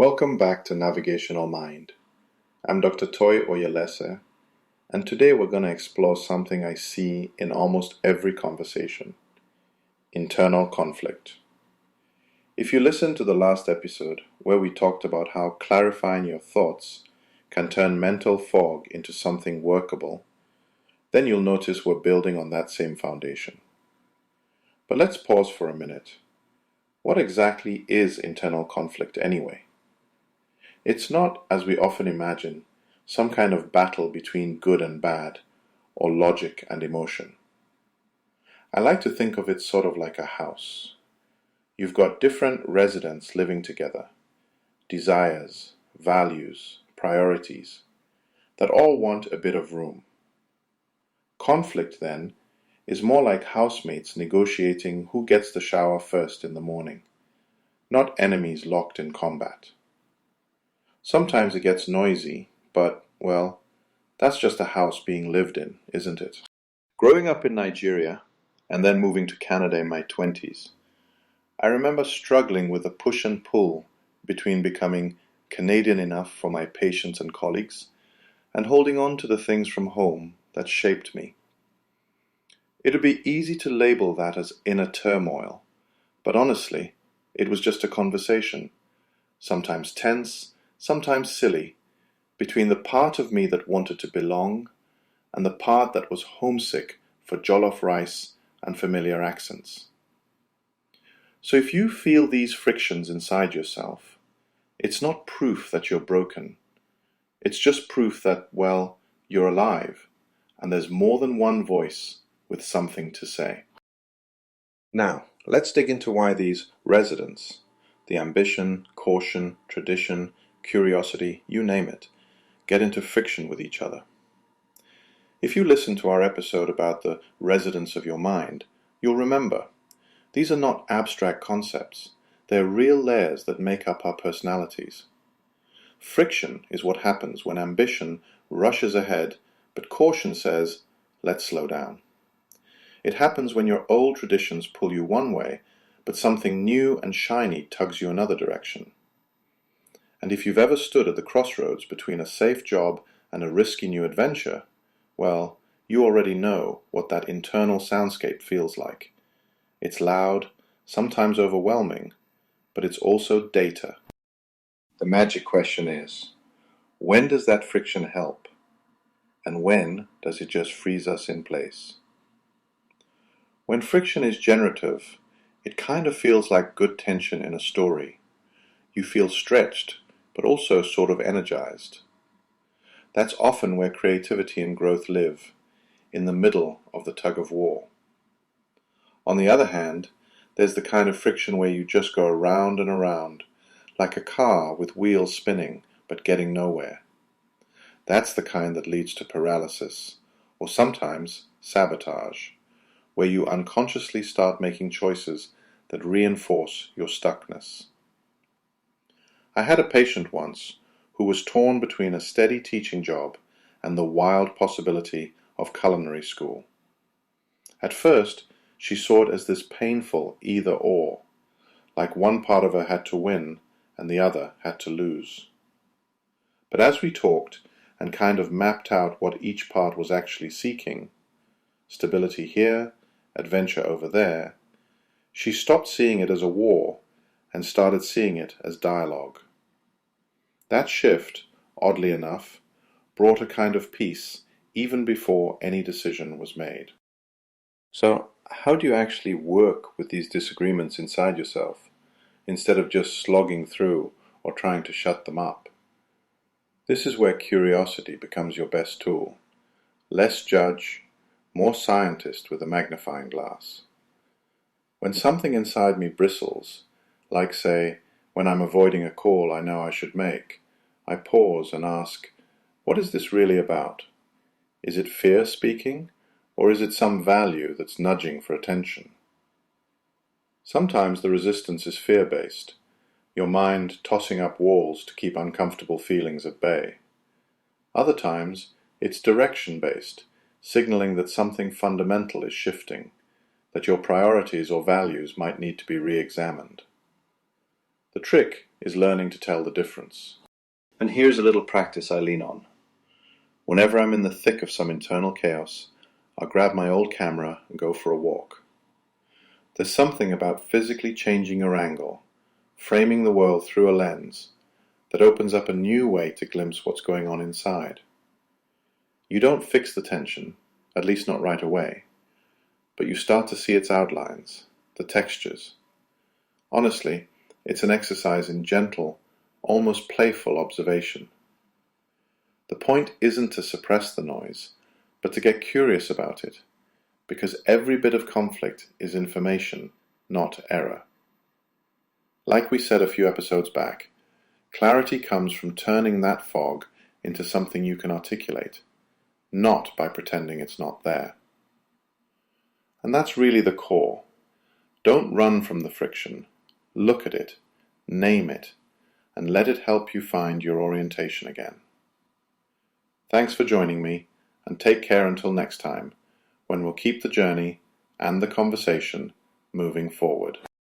Welcome back to Navigational Mind. I'm Dr. Toy Oyelese, and today we're going to explore something I see in almost every conversation: internal conflict. If you listened to the last episode, where we talked about how clarifying your thoughts can turn mental fog into something workable, then you'll notice we're building on that same foundation. But let's pause for a minute. What exactly is internal conflict anyway? It's not, as we often imagine, some kind of battle between good and bad, or logic and emotion. I like to think of it sort of like a house. You've got different residents living together, desires, values, priorities, that all want a bit of room. Conflict, then, is more like housemates negotiating who gets the shower first in the morning, not enemies locked in combat. Sometimes it gets noisy, but, well, that's just a house being lived in, isn't it? Growing up in Nigeria, and then moving to Canada in my 20s, I remember struggling with the push and pull between becoming Canadian enough for my patients and colleagues, and holding on to the things from home that shaped me. It would be easy to label that as inner turmoil, but honestly, it was just a conversation, sometimes tense, sometimes silly, between the part of me that wanted to belong and the part that was homesick for jollof rice and familiar accents. So if you feel these frictions inside yourself, it's not proof that you're broken. It's just proof that, well, you're alive, and there's more than one voice with something to say. Now, let's dig into why these residents, the ambition, caution, tradition, curiosity, you name it, get into friction with each other. If you listen to our episode about the residents of your mind, you'll remember these are not abstract concepts. They're real layers that make up our personalities. Friction is what happens when ambition rushes ahead, but caution says, let's slow down. It happens when your old traditions pull you one way, but something new and shiny tugs you another direction. And if you've ever stood at the crossroads between a safe job and a risky new adventure, well, you already know what that internal soundscape feels like. It's loud, sometimes overwhelming, but it's also data. The magic question is, when does that friction help? And when does it just freeze us in place? When friction is generative, it kind of feels like good tension in a story. You feel stretched, but also sort of energized. That's often where creativity and growth live, in the middle of the tug of war. On the other hand, there's the kind of friction where you just go around and around, like a car with wheels spinning but getting nowhere. That's the kind that leads to paralysis, or sometimes sabotage, where you unconsciously start making choices that reinforce your stuckness. I had a patient once who was torn between a steady teaching job and the wild possibility of culinary school. At first, she saw it as this painful either-or, like one part of her had to win and the other had to lose. But as we talked and kind of mapped out what each part was actually seeking, stability here, adventure over there, she stopped seeing it as a war and started seeing it as dialogue. That shift, oddly enough, brought a kind of peace even before any decision was made. So, how do you actually work with these disagreements inside yourself, instead of just slogging through or trying to shut them up? This is where curiosity becomes your best tool. Less judge, more scientist with a magnifying glass. When something inside me bristles, like say, when I'm avoiding a call I know I should make, I pause and ask, what is this really about? Is it fear speaking, or is it some value that's nudging for attention? Sometimes the resistance is fear-based, your mind tossing up walls to keep uncomfortable feelings at bay. Other times, it's direction-based, signaling that something fundamental is shifting, that your priorities or values might need to be re-examined. The trick is learning to tell the difference. And here's a little practice I lean on. Whenever I'm in the thick of some internal chaos, I'll grab my old camera and go for a walk. There's something about physically changing your angle, framing the world through a lens, that opens up a new way to glimpse what's going on inside. You don't fix the tension, at least not right away, but you start to see its outlines, the textures. Honestly, it's an exercise in gentle, almost playful observation. The point isn't to suppress the noise, but to get curious about it, because every bit of conflict is information, not error. Like we said a few episodes back, clarity comes from turning that fog into something you can articulate, not by pretending it's not there. And that's really the core. Don't run from the friction. Look at it, name it, and let it help you find your orientation again. Thanks for joining me, and take care until next time, when we'll keep the journey and the conversation moving forward.